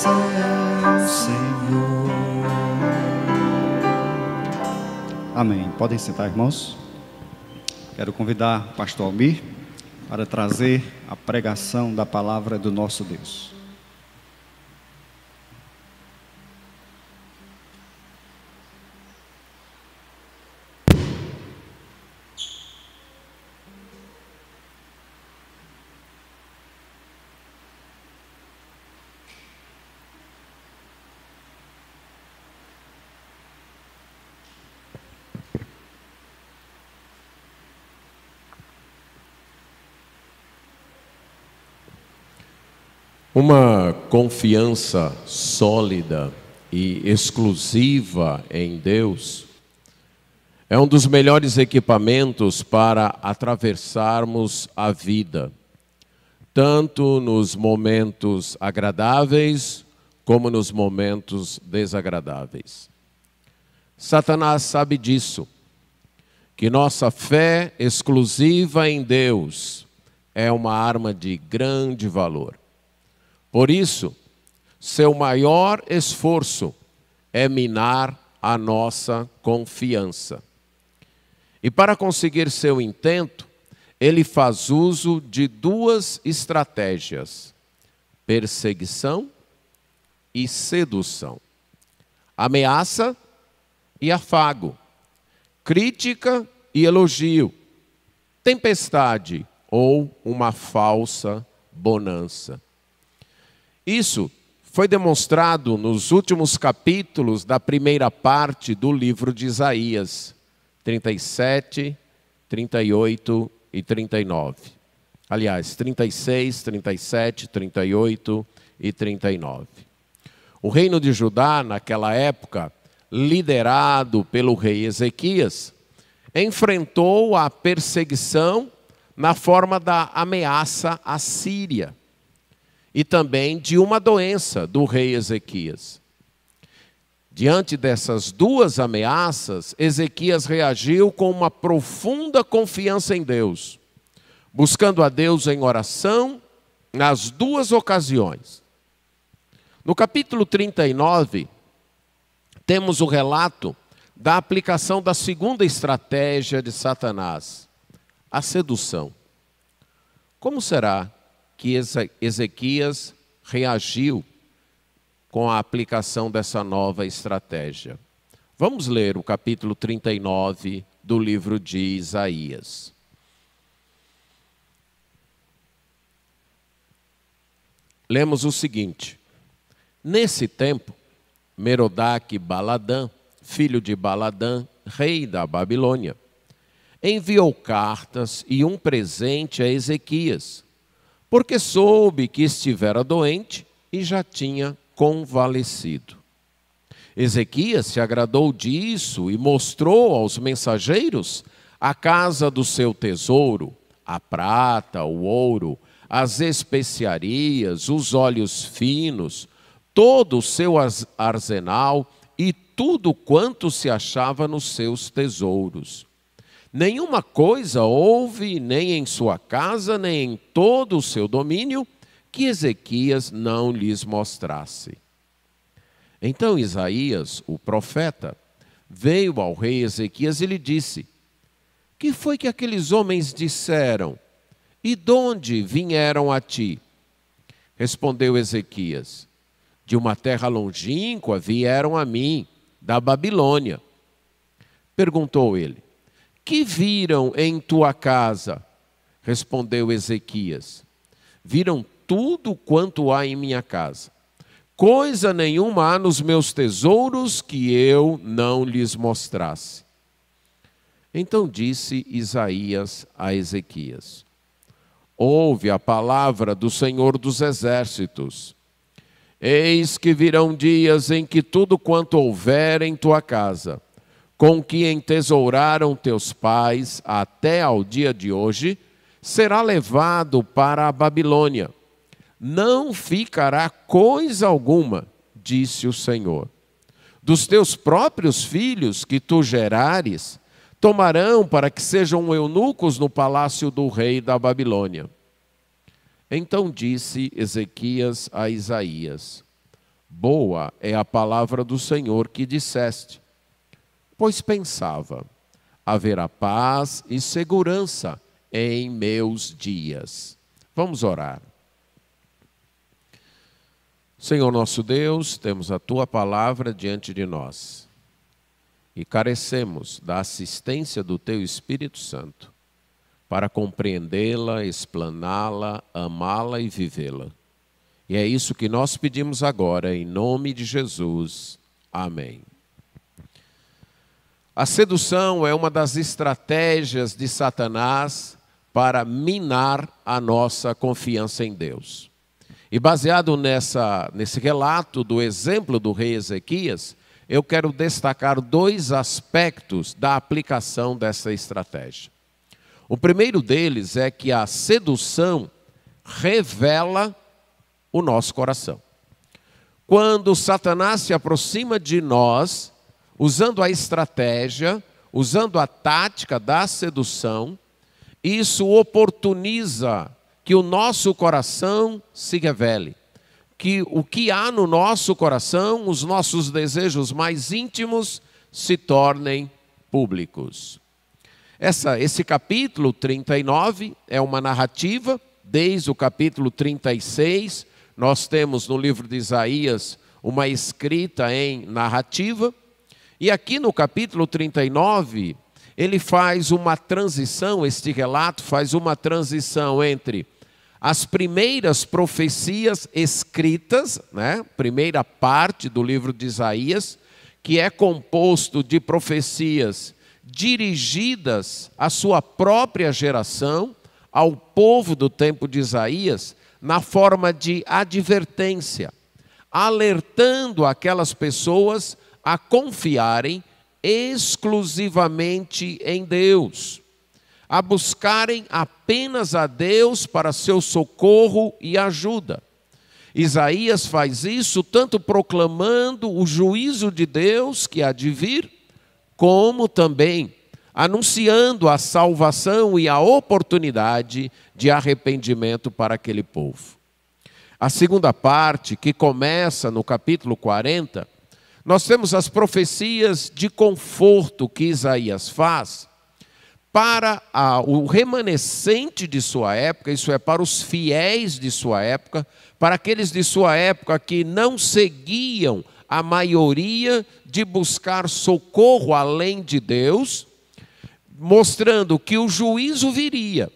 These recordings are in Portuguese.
Senhor. Amém. Podem sentar, irmãos. Quero convidar o pastor Almir para trazer a pregação da palavra do nosso Deus. Uma confiança sólida e exclusiva em Deus é um dos melhores equipamentos para atravessarmos a vida, tanto nos momentos agradáveis como nos momentos desagradáveis. Satanás sabe disso, que nossa fé exclusiva em Deus é uma arma de grande valor. Por isso, seu maior esforço é minar a nossa confiança. E para conseguir seu intento, ele faz uso de duas estratégias: perseguição e sedução. Ameaça e afago. Crítica e elogio. Tempestade ou uma falsa bonança. Isso foi demonstrado nos últimos capítulos da primeira parte do livro de Isaías, 37, 38 e 39. Aliás, 36, 37, 38 e 39. O reino de Judá, naquela época, liderado pelo rei Ezequias, enfrentou a perseguição na forma da ameaça à Síria e também de uma doença do rei Ezequias. Diante dessas duas ameaças, Ezequias reagiu com uma profunda confiança em Deus, buscando a Deus em oração nas duas ocasiões. No capítulo 39, temos o relato da aplicação da segunda estratégia de Satanás, a sedução. Como será que Ezequias reagiu com a aplicação dessa nova estratégia? Vamos ler o capítulo 39 do livro de Isaías. Lemos o seguinte: nesse tempo, Merodach-Baladã, filho de Baladã, rei da Babilônia, enviou cartas e um presente a Ezequias, porque soube que estivera doente e já tinha convalescido. Ezequias se agradou disso e mostrou aos mensageiros a casa do seu tesouro, a prata, o ouro, as especiarias, os óleos finos, todo o seu arsenal e tudo quanto se achava nos seus tesouros. Nenhuma coisa houve, nem em sua casa, nem em todo o seu domínio, que Ezequias não lhes mostrasse. Então Isaías, o profeta, veio ao rei Ezequias e lhe disse: que foi que aqueles homens disseram? E de onde vieram a ti? Respondeu Ezequias: de uma terra longínqua vieram a mim, da Babilônia. Perguntou ele: que viram em tua casa? Respondeu Ezequias: viram tudo quanto há em minha casa. Coisa nenhuma há nos meus tesouros que eu não lhes mostrasse. Então disse Isaías a Ezequias: ouve a palavra do Senhor dos Exércitos. Eis que virão dias em que tudo quanto houver em tua casa, com que entesouraram teus pais até ao dia de hoje, será levado para a Babilônia. Não ficará coisa alguma, disse o Senhor. Dos teus próprios filhos que tu gerares, tomarão para que sejam eunucos no palácio do rei da Babilônia. Então disse Ezequias a Isaías: Boa é a palavra do Senhor que disseste. Pois pensava, haverá paz e segurança em meus dias. Vamos orar. Senhor nosso Deus, temos a Tua palavra diante de nós e carecemos da assistência do Teu Espírito Santo para compreendê-la, explaná-la, amá-la e vivê-la. E é isso que nós pedimos agora, em nome de Jesus. Amém. A sedução é uma das estratégias de Satanás para minar a nossa confiança em Deus. E baseado nesse relato do exemplo do rei Ezequias, eu quero destacar 2 aspectos da aplicação dessa estratégia. O primeiro deles é que a sedução revela o nosso coração. Quando Satanás se aproxima de nós, usando a estratégia, usando a tática da sedução, isso oportuniza que o nosso coração se revele, que o que há no nosso coração, os nossos desejos mais íntimos, se tornem públicos. Esse capítulo 39 é uma narrativa, desde o capítulo 36, nós temos no livro de Isaías uma escrita em narrativa, e aqui no capítulo 39, ele faz uma transição, este relato faz uma transição entre as primeiras profecias escritas, primeira parte do livro de Isaías, que é composto de profecias dirigidas à sua própria geração, ao povo do tempo de Isaías, na forma de advertência, alertando aquelas pessoas a confiarem exclusivamente em Deus, a buscarem apenas a Deus para seu socorro e ajuda. Isaías faz isso tanto proclamando o juízo de Deus que há de vir, como também anunciando a salvação e a oportunidade de arrependimento para aquele povo. A segunda parte, que começa no capítulo 40, nós temos as profecias de conforto que Isaías faz para o remanescente de sua época, isso é, para os fiéis de sua época, para aqueles de sua época que não seguiam a maioria de buscar socorro além de Deus, mostrando que o juízo viria.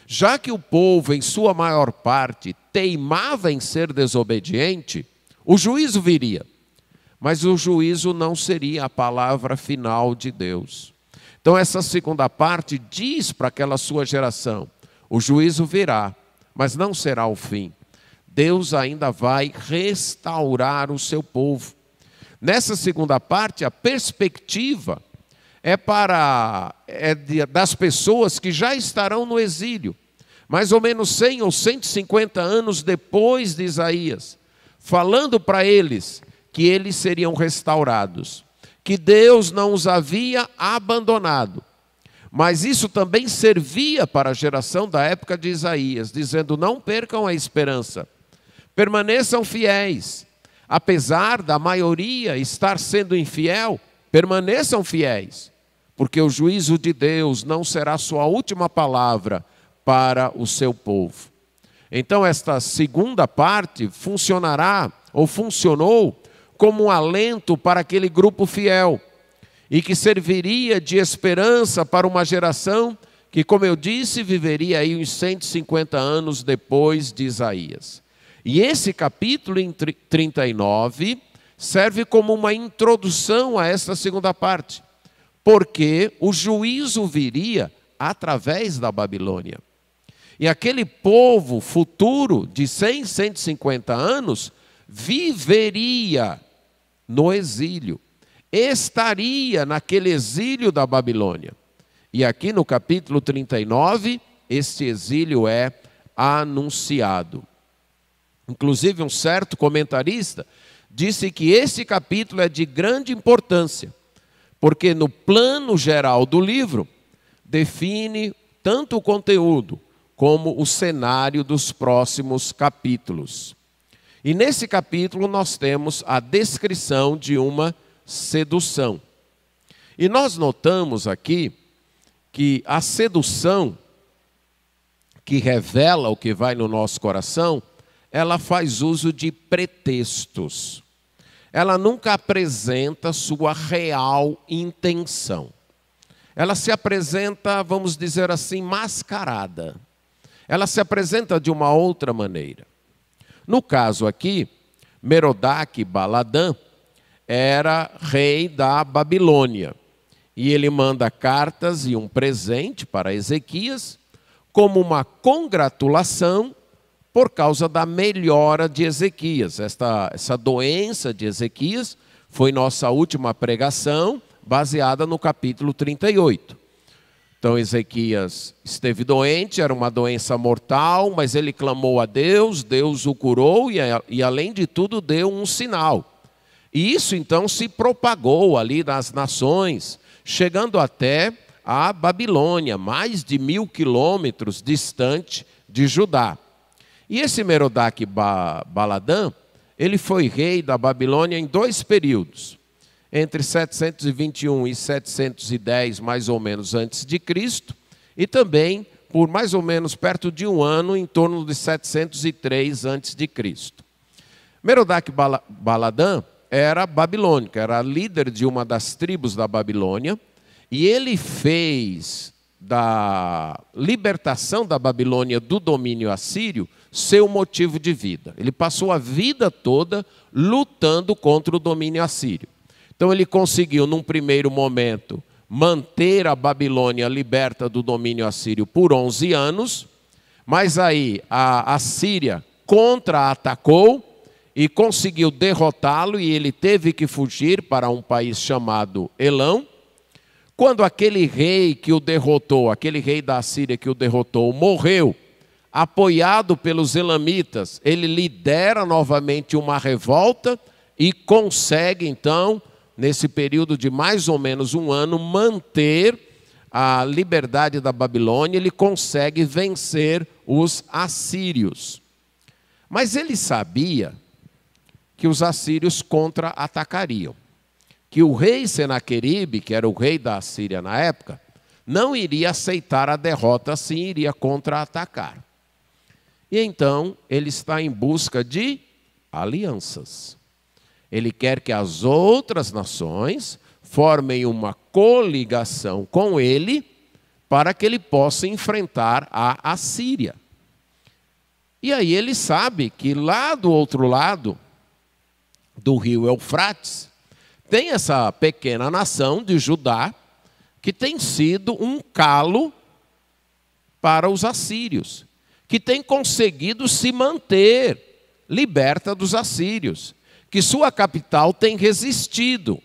Já que o povo, em sua maior parte, teimava em ser desobediente, o juízo viria. Mas o juízo não seria a palavra final de Deus. Então essa segunda parte diz para aquela sua geração, o juízo virá, mas não será o fim. Deus ainda vai restaurar o seu povo. Nessa segunda parte, a perspectiva das pessoas que já estarão no exílio, mais ou menos 100 ou 150 anos depois de Isaías, falando para eles que eles seriam restaurados, que Deus não os havia abandonado. Mas isso também servia para a geração da época de Isaías, dizendo, não percam a esperança, permaneçam fiéis, apesar da maioria estar sendo infiel, permaneçam fiéis, porque o juízo de Deus não será sua última palavra para o seu povo. Então esta segunda parte funcionará, ou funcionou, como um alento para aquele grupo fiel, e que serviria de esperança para uma geração que, como eu disse, viveria aí uns 150 anos depois de Isaías. E esse capítulo 39 serve como uma introdução a esta segunda parte, porque o juízo viria através da Babilônia. E aquele povo futuro de 100, 150 anos viveria no exílio, estaria naquele exílio da Babilônia. E aqui no capítulo 39, este exílio é anunciado. Inclusive um certo comentarista disse que esse capítulo é de grande importância, porque no plano geral do livro, define tanto o conteúdo como o cenário dos próximos capítulos. E nesse capítulo nós temos a descrição de uma sedução. E nós notamos aqui que a sedução, que revela o que vai no nosso coração, ela faz uso de pretextos. Ela nunca apresenta sua real intenção. Ela se apresenta, vamos dizer assim, mascarada. Ela se apresenta de uma outra maneira. No caso aqui, Merodach-Baladã era rei da Babilônia. E ele manda cartas e um presente para Ezequias, como uma congratulação por causa da melhora de Ezequias. Essa doença de Ezequias foi nossa última pregação, baseada no capítulo 38. Então Ezequias esteve doente, era uma doença mortal, mas ele clamou a Deus, Deus o curou e além de tudo deu um sinal. E isso então se propagou ali nas nações, chegando até a Babilônia, mais de 1000 quilômetros distante de Judá. E esse Merodach-Baladã, ele foi rei da Babilônia em 2 períodos. Entre 721 e 710, mais ou menos, antes de Cristo, e também por mais ou menos perto de 1 ano, em torno de 703 antes de Cristo. Merodach-Baladã era babilônico, era líder de uma das tribos da Babilônia, e ele fez da libertação da Babilônia do domínio assírio seu motivo de vida. Ele passou a vida toda lutando contra o domínio assírio. Então ele conseguiu, num primeiro momento, manter a Babilônia liberta do domínio assírio por 11 anos, mas aí a Síria contra-atacou e conseguiu derrotá-lo e ele teve que fugir para um país chamado Elão. Quando aquele rei que o derrotou, aquele rei da Síria que o derrotou, morreu, apoiado pelos elamitas, ele lidera novamente uma revolta e consegue então, nesse período de mais ou menos 1 ano, manter a liberdade da Babilônia. Ele consegue vencer os assírios. Mas ele sabia que os assírios contra-atacariam. Que o rei Senaqueribe, que era o rei da Assíria na época, não iria aceitar a derrota assim, iria contra-atacar. E então ele está em busca de alianças. Ele quer que as outras nações formem uma coligação com ele para que ele possa enfrentar a Assíria. E aí ele sabe que lá do outro lado do rio Eufrates tem essa pequena nação de Judá que tem sido um calo para os assírios, que tem conseguido se manter liberta dos assírios, que sua capital tem resistido.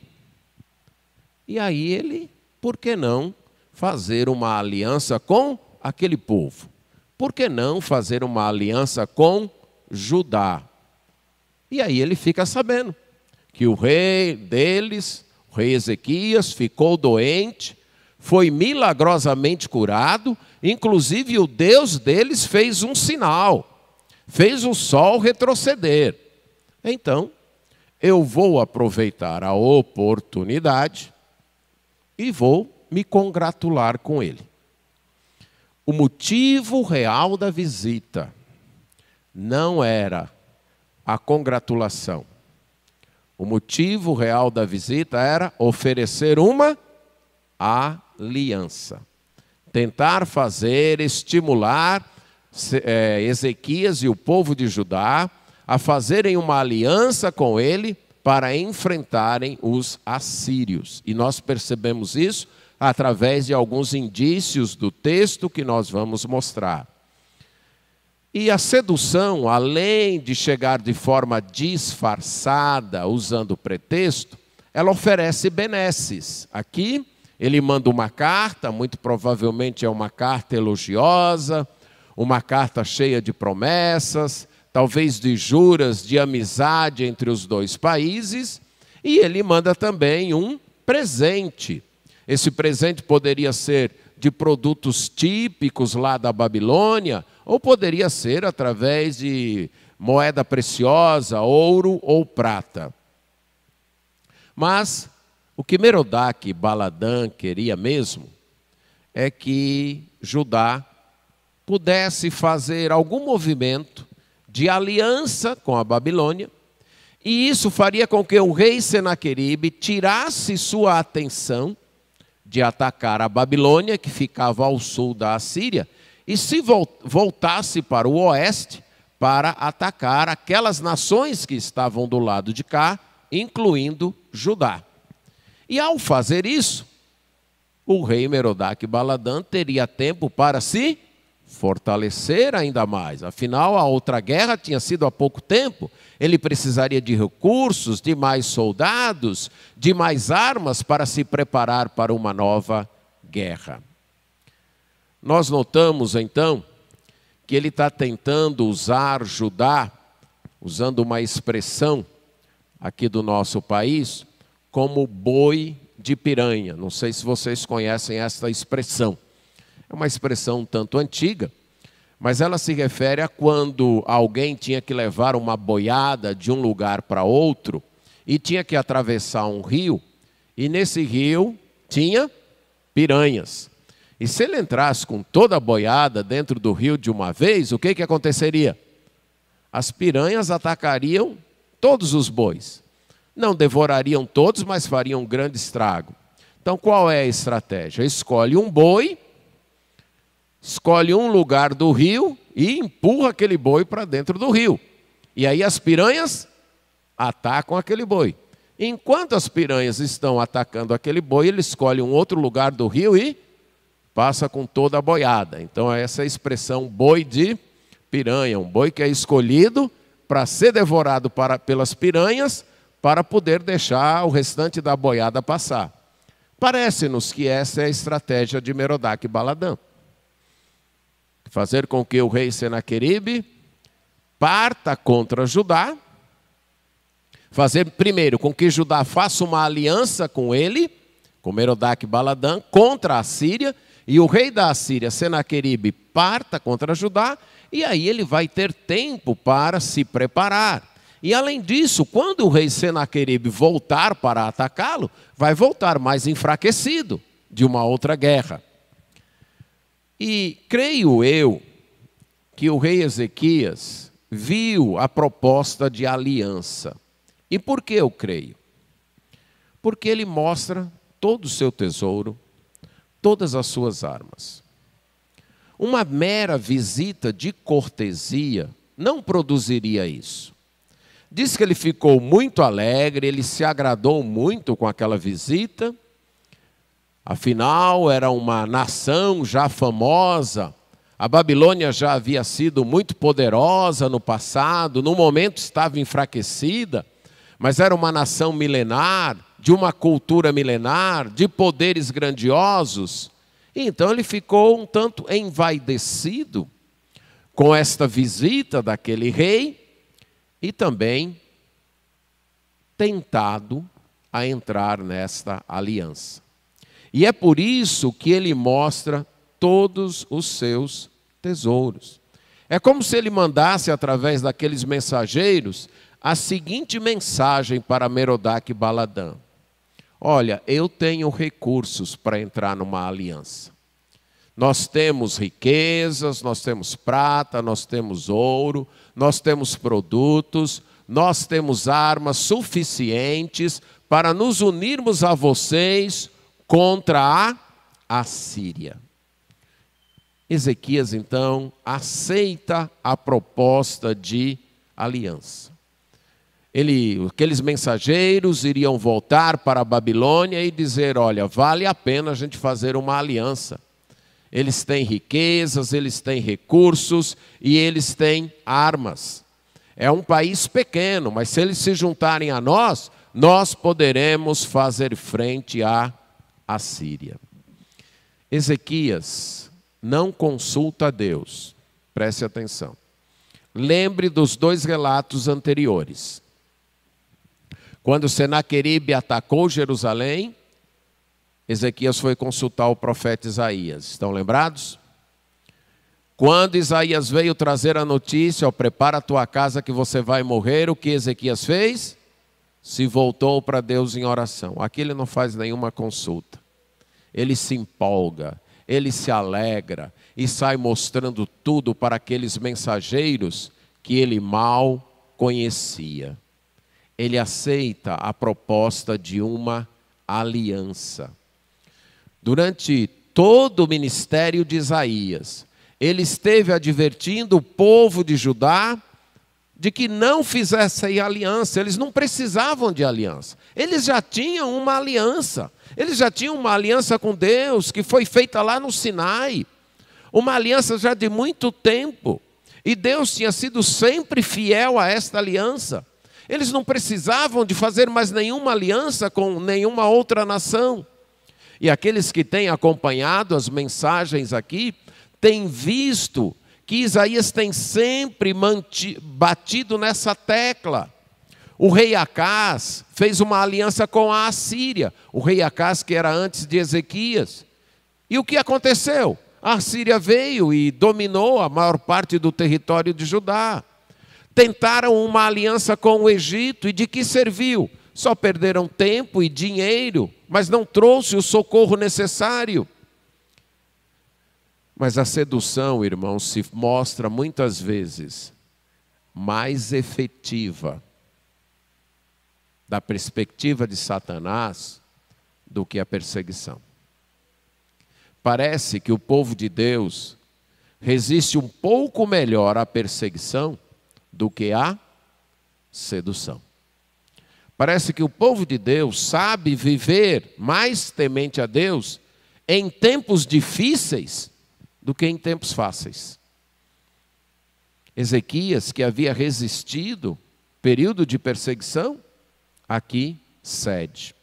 E aí ele, por que não fazer uma aliança com aquele povo? Por que não fazer uma aliança com Judá? E aí ele fica sabendo que o rei deles, o rei Ezequias, ficou doente, foi milagrosamente curado, inclusive o Deus deles fez um sinal, fez o sol retroceder. Então, eu vou aproveitar a oportunidade e vou me congratular com ele. O motivo real da visita não era a congratulação. O motivo real da visita era oferecer uma aliança. Tentar estimular Ezequias e o povo de Judá a fazerem uma aliança com ele para enfrentarem os assírios. E nós percebemos isso através de alguns indícios do texto que nós vamos mostrar. E a sedução, além de chegar de forma disfarçada, usando pretexto, ela oferece benesses. Aqui, ele manda uma carta, muito provavelmente é uma carta elogiosa, uma carta cheia de promessas, talvez de juras de amizade entre os dois países, e ele manda também um presente. Esse presente poderia ser de produtos típicos lá da Babilônia, ou poderia ser através de moeda preciosa, ouro ou prata. Mas o que Merodach-Baladã queria mesmo é que Judá pudesse fazer algum movimento de aliança com a Babilônia, e isso faria com que o rei Senaqueribe tirasse sua atenção de atacar a Babilônia, que ficava ao sul da Assíria, e se voltasse para o oeste para atacar aquelas nações que estavam do lado de cá, incluindo Judá. E ao fazer isso, o rei Merodach-Baladã teria tempo para se fortalecer ainda mais. Afinal, a outra guerra tinha sido há pouco tempo. Ele precisaria de recursos, de mais soldados, de mais armas para se preparar para uma nova guerra. Nós notamos, então, que ele está tentando usar Judá, usando uma expressão aqui do nosso país, como boi de piranha. Não sei se vocês conhecem essa expressão. É uma expressão um tanto antiga, mas ela se refere a quando alguém tinha que levar uma boiada de um lugar para outro e tinha que atravessar um rio, e nesse rio tinha piranhas. E se ele entrasse com toda a boiada dentro do rio de uma vez, o que aconteceria? As piranhas atacariam todos os bois. Não devorariam todos, mas fariam um grande estrago. Então, qual é a estratégia? Escolhe um boi, escolhe um lugar do rio e empurra aquele boi para dentro do rio. E aí as piranhas atacam aquele boi. Enquanto as piranhas estão atacando aquele boi, ele escolhe um outro lugar do rio e passa com toda a boiada. Então, essa é a expressão boi de piranha, um boi que é escolhido para ser devorado pelas piranhas, para poder deixar o restante da boiada passar. Parece-nos que essa é a estratégia de Merodach-Baladã. Fazer com que o rei Senaqueribe parta contra Judá, fazer primeiro com que Judá faça uma aliança com ele, com Merodach-Baladã, contra a Síria, e o rei da Assíria, Senaqueribe, parta contra Judá, e aí ele vai ter tempo para se preparar. E além disso, quando o rei Senaqueribe voltar para atacá-lo, vai voltar mais enfraquecido de uma outra guerra. E creio eu que o rei Ezequias viu a proposta de aliança. E por que eu creio? Porque ele mostra todo o seu tesouro, todas as suas armas. Uma mera visita de cortesia não produziria isso. Diz que ele ficou muito alegre, ele se agradou muito com aquela visita. Afinal, era uma nação já famosa. A Babilônia já havia sido muito poderosa no passado, no momento estava enfraquecida, mas era uma nação milenar, de uma cultura milenar, de poderes grandiosos. E então ele ficou um tanto envaidecido com esta visita daquele rei e também tentado a entrar nesta aliança. E é por isso que ele mostra todos os seus tesouros. É como se ele mandasse, através daqueles mensageiros, a seguinte mensagem para Merodach-Baladã: olha, eu tenho recursos para entrar numa aliança. Nós temos riquezas, nós temos prata, nós temos ouro, nós temos produtos, nós temos armas suficientes para nos unirmos a vocês contra a Assíria. Ezequias, então, aceita a proposta de aliança. Aqueles mensageiros iriam voltar para a Babilônia e dizer: olha, vale a pena a gente fazer uma aliança. Eles têm riquezas, eles têm recursos e eles têm armas. É um país pequeno, mas se eles se juntarem a nós, nós poderemos fazer frente à Assíria. Ezequias não consulta a Deus. Preste atenção. Lembre dos dois relatos anteriores. Quando Senaqueribe atacou Jerusalém, Ezequias foi consultar o profeta Isaías. Estão lembrados? Quando Isaías veio trazer a notícia, ó, prepara a tua casa que você vai morrer, o que Ezequias fez? Se voltou para Deus em oração. Aqui ele não faz nenhuma consulta. Ele se empolga, ele se alegra e sai mostrando tudo para aqueles mensageiros que ele mal conhecia. Ele aceita a proposta de uma aliança. Durante todo o ministério de Isaías, ele esteve advertindo o povo de Judá de que não fizessem aliança. Eles não precisavam de aliança. Eles já tinham uma aliança. Eles já tinham uma aliança com Deus que foi feita lá no Sinai. Uma aliança já de muito tempo. E Deus tinha sido sempre fiel a esta aliança. Eles não precisavam de fazer mais nenhuma aliança com nenhuma outra nação. E aqueles que têm acompanhado as mensagens aqui, têm visto que Isaías tem sempre batido nessa tecla. O rei Acás fez uma aliança com a Assíria. O rei Acás, que era antes de Ezequias. E o que aconteceu? A Assíria veio e dominou a maior parte do território de Judá. Tentaram uma aliança com o Egito, e de que serviu? Só perderam tempo e dinheiro, mas não trouxe o socorro necessário. Mas a sedução, irmãos, se mostra muitas vezes mais efetiva da perspectiva de Satanás do que a perseguição. Parece que o povo de Deus resiste um pouco melhor à perseguição do que à sedução. Parece que o povo de Deus sabe viver mais temente a Deus em tempos difíceis do que em tempos fáceis. Ezequias, que havia resistido período de perseguição, aqui cede.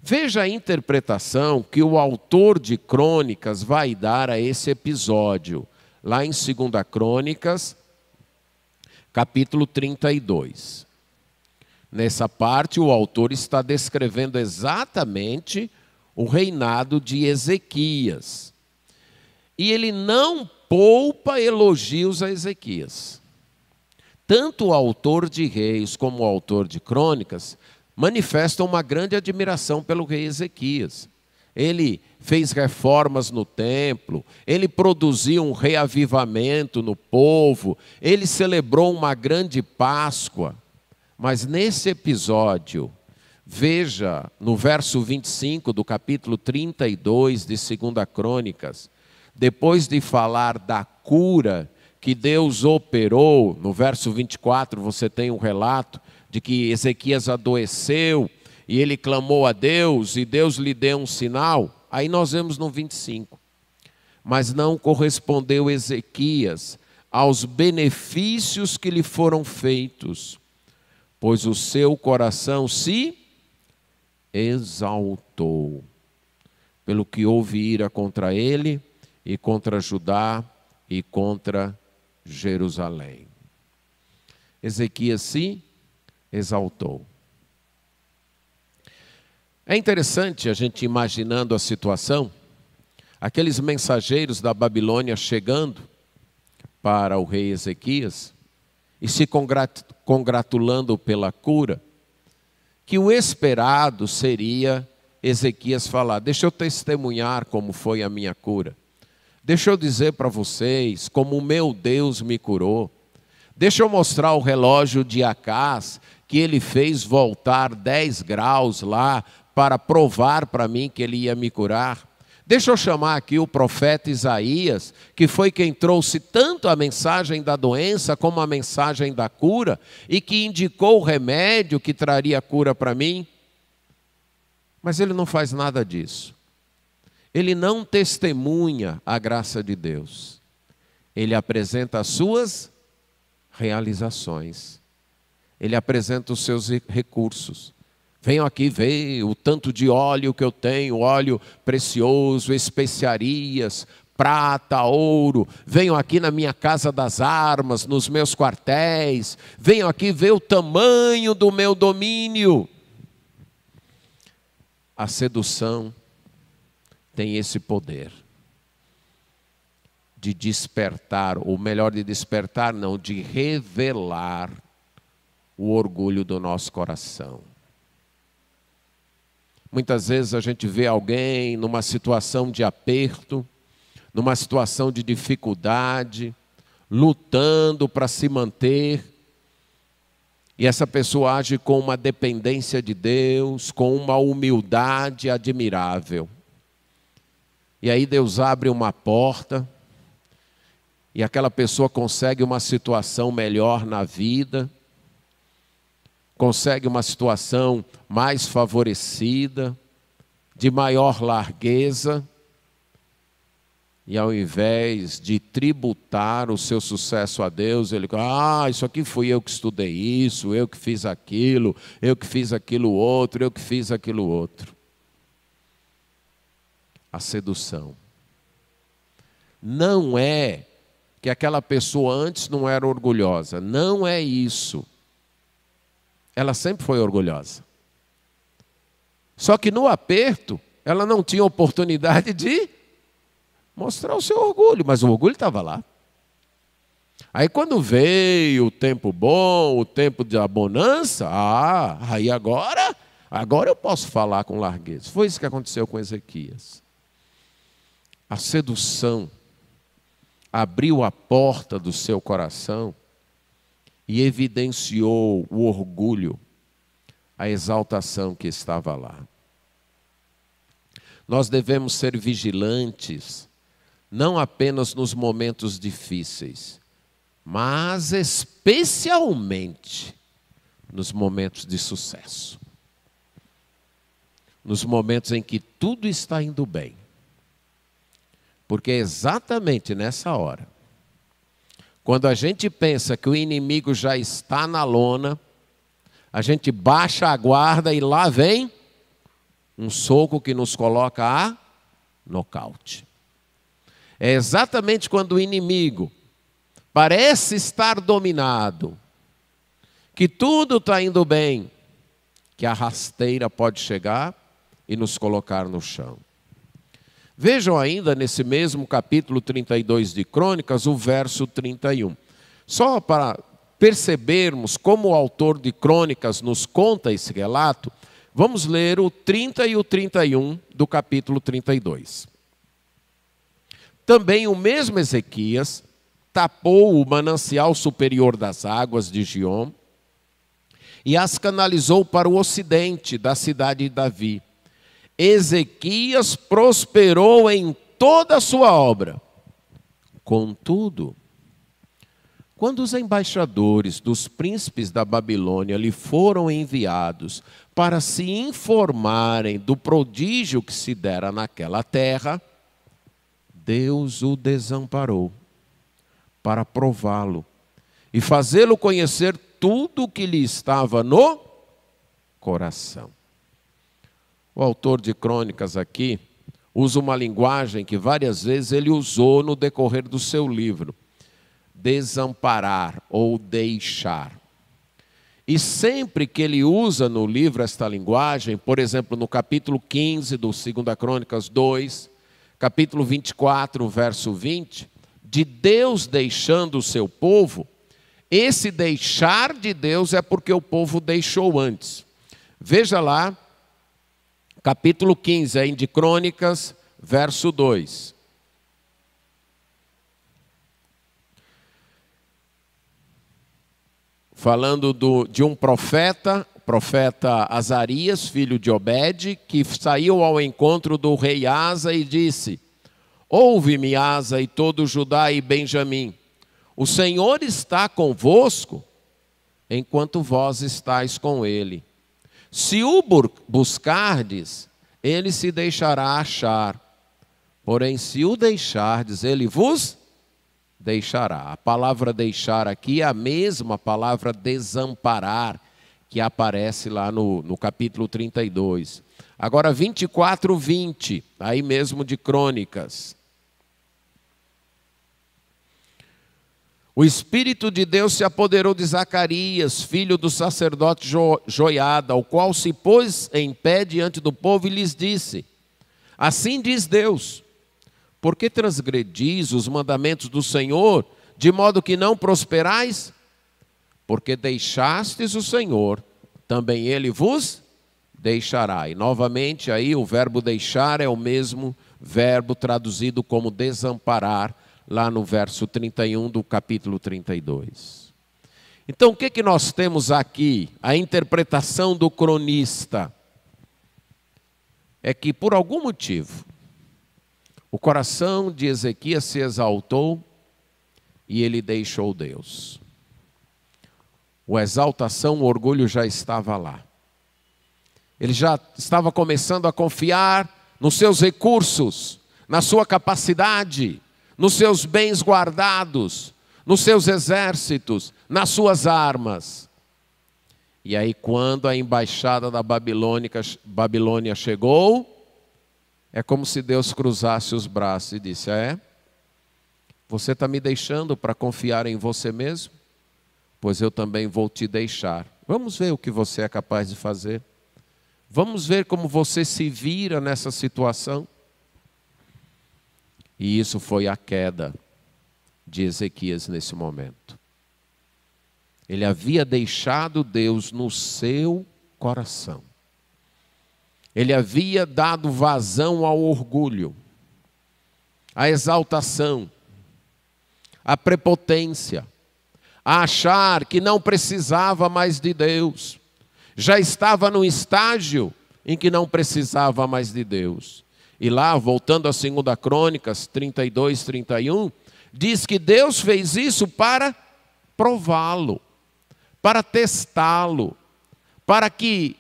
Veja a interpretação que o autor de Crônicas vai dar a esse episódio, lá em 2 Crônicas, capítulo 32. Nessa parte, o autor está descrevendo exatamente o reinado de Ezequias. E ele não poupa elogios a Ezequias. Tanto o autor de Reis como o autor de Crônicas manifestam uma grande admiração pelo rei Ezequias. Ele fez reformas no templo, ele produziu um reavivamento no povo, ele celebrou uma grande Páscoa. Mas nesse episódio, veja no verso 25 do capítulo 32 de 2 Crônicas, depois de falar da cura que Deus operou, no verso 24 você tem um relato de que Ezequias adoeceu e ele clamou a Deus e Deus lhe deu um sinal. Aí nós vemos no 25. Mas não correspondeu Ezequias aos benefícios que lhe foram feitos, pois o seu coração se exaltou, pelo que houve ira contra ele e contra Judá e contra Jerusalém. Ezequias se exaltou. É interessante a gente imaginando a situação, aqueles mensageiros da Babilônia chegando para o rei Ezequias e se congratulando pela cura, que o esperado seria Ezequias falar: deixa eu testemunhar como foi a minha cura. Deixa eu dizer para vocês como o meu Deus me curou. Deixa eu mostrar o relógio de Acás, que ele fez voltar 10 graus lá para provar para mim que ele ia me curar. Deixa eu chamar aqui o profeta Isaías, que foi quem trouxe tanto a mensagem da doença como a mensagem da cura, e que indicou o remédio que traria cura para mim. Mas ele não faz nada disso. Ele não testemunha a graça de Deus. Ele apresenta as suas realizações. Ele apresenta os seus recursos. Venham aqui ver o tanto de óleo que eu tenho, óleo precioso, especiarias, prata, ouro. Venham aqui na minha casa das armas, nos meus quartéis. Venham aqui ver o tamanho do meu domínio. A sedução tem esse poder de despertar, ou melhor, de despertar não, de revelar o orgulho do nosso coração. Muitas vezes a gente vê alguém numa situação de aperto, numa situação de dificuldade, lutando para se manter, e essa pessoa age com uma dependência de Deus, com uma humildade admirável. E aí Deus abre uma porta, e aquela pessoa consegue uma situação melhor na vida, consegue uma situação mais favorecida, de maior largueza, e ao invés de tributar o seu sucesso a Deus, ele diz, isso aqui fui eu que estudei isso, eu que fiz aquilo outro, eu que fiz aquilo outro. A sedução. Não é que aquela pessoa antes não era orgulhosa, não é isso. Ela sempre foi orgulhosa. Só que no aperto, ela não tinha oportunidade de mostrar o seu orgulho, mas o orgulho estava lá. Aí quando veio o tempo bom, o tempo da bonança, aí agora eu posso falar com largueza. Foi isso que aconteceu com Ezequias. A sedução abriu a porta do seu coração e evidenciou o orgulho, a exaltação que estava lá. Nós devemos ser vigilantes, não apenas nos momentos difíceis, mas especialmente nos momentos de sucesso. Nos momentos em que tudo está indo bem. Porque é exatamente nessa hora, quando a gente pensa que o inimigo já está na lona, a gente baixa a guarda e lá vem um soco que nos coloca a nocaute. É exatamente quando o inimigo parece estar dominado, que tudo está indo bem, que a rasteira pode chegar e nos colocar no chão. Vejam ainda nesse mesmo capítulo 32 de Crônicas, o verso 31. Só para percebermos como o autor de Crônicas nos conta esse relato, vamos ler o 30 e o 31 do capítulo 32. Também o mesmo Ezequias tapou o manancial superior das águas de Giom e as canalizou para o ocidente da cidade de Davi. Ezequias prosperou em toda a sua obra. Contudo, quando os embaixadores dos príncipes da Babilônia lhe foram enviados para se informarem do prodígio que se dera naquela terra, Deus o desamparou para prová-lo e fazê-lo conhecer tudo o que lhe estava no coração. O autor de Crônicas aqui usa uma linguagem que várias vezes ele usou no decorrer do seu livro. Desamparar ou deixar. E sempre que ele usa no livro esta linguagem, por exemplo, no capítulo 15 do 2 Crônicas 2, capítulo 24, verso 20, de Deus deixando o seu povo, esse deixar de Deus é porque o povo deixou antes. Veja lá, capítulo 15 aí de Crônicas, verso 2. Falando de um profeta Azarias, filho de Obed, que saiu ao encontro do rei Asa e disse: ouve-me, Asa, e todo Judá e Benjamim, o Senhor está convosco, enquanto vós estáis com ele. Se o buscardes, ele se deixará achar. Porém, se o deixardes, ele vos deixará. A palavra deixar aqui é a mesma palavra desamparar, que aparece lá no capítulo 32. Agora, 24, 20, aí mesmo de Crônicas. O Espírito de Deus se apoderou de Zacarias, filho do sacerdote Joiada, o qual se pôs em pé diante do povo e lhes disse: assim diz Deus, por que transgredis os mandamentos do Senhor, de modo que não prosperais? Porque deixastes o Senhor, também Ele vos deixará. E novamente aí o verbo deixar é o mesmo verbo traduzido como desamparar, lá no verso 31 do capítulo 32. Então o que nós temos aqui? A interpretação do cronista é que por algum motivo o coração de Ezequias se exaltou e ele deixou Deus. A exaltação, o orgulho já estava lá. Ele já estava começando a confiar nos seus recursos, na sua capacidade, nos seus bens guardados, nos seus exércitos, nas suas armas. E aí quando a embaixada da Babilônia chegou, é como se Deus cruzasse os braços e disse: você está me deixando para confiar em você mesmo? Pois eu também vou te deixar. Vamos ver o que você é capaz de fazer. Vamos ver como você se vira nessa situação. E isso foi a queda de Ezequias nesse momento. Ele havia deixado Deus no seu coração. Ele havia dado vazão ao orgulho, à exaltação, à prepotência, a achar que não precisava mais de Deus. Já estava no estágio em que não precisava mais de Deus. E lá, voltando a 2 Crônicas 32, 31, diz que Deus fez isso para prová-lo, para testá-lo, para que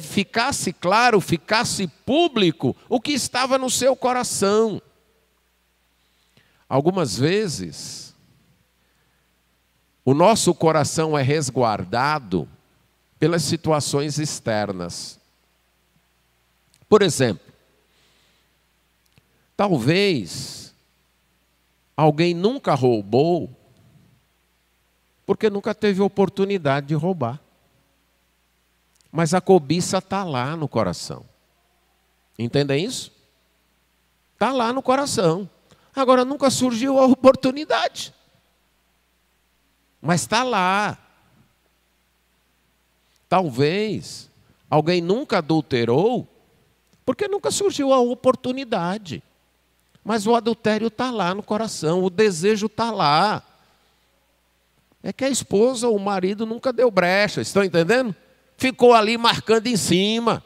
ficasse claro, ficasse público o que estava no seu coração. Algumas vezes, o nosso coração é resguardado pelas situações externas. Por exemplo, talvez alguém nunca roubou porque nunca teve oportunidade de roubar. Mas a cobiça está lá no coração. Entendem isso? Está lá no coração. Agora nunca surgiu a oportunidade. Mas está lá. Talvez alguém nunca adulterou porque nunca surgiu a oportunidade. Mas o adultério está lá no coração, o desejo está lá. É que a esposa ou o marido nunca deu brecha, estão entendendo? Ficou ali marcando em cima.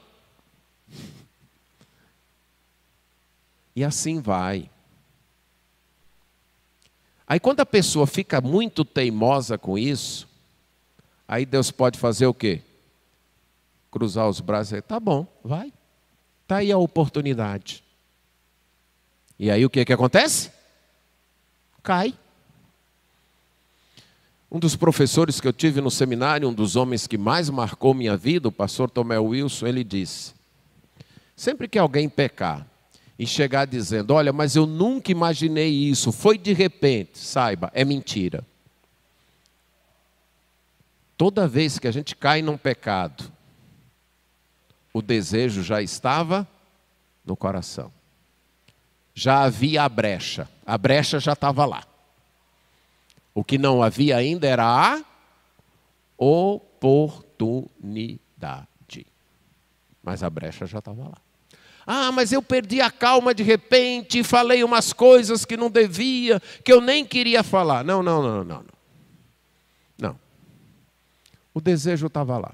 E assim vai. Aí quando a pessoa fica muito teimosa com isso, aí Deus pode fazer o quê? Cruzar os braços e dizer: tá bom, vai. Está aí a oportunidade. E aí o que acontece? Cai. Um dos professores que eu tive no seminário, um dos homens que mais marcou minha vida, o pastor Tomé Wilson, ele disse: sempre que alguém pecar e chegar dizendo: olha, mas eu nunca imaginei isso, foi de repente, saiba, é mentira. Toda vez que a gente cai num pecado, o desejo já estava no coração. Já havia a brecha já estava lá. O que não havia ainda era a oportunidade. Mas a brecha já estava lá. Ah, mas eu perdi a calma de repente, falei umas coisas que não devia, que eu nem queria falar. Não. Não. O desejo estava lá.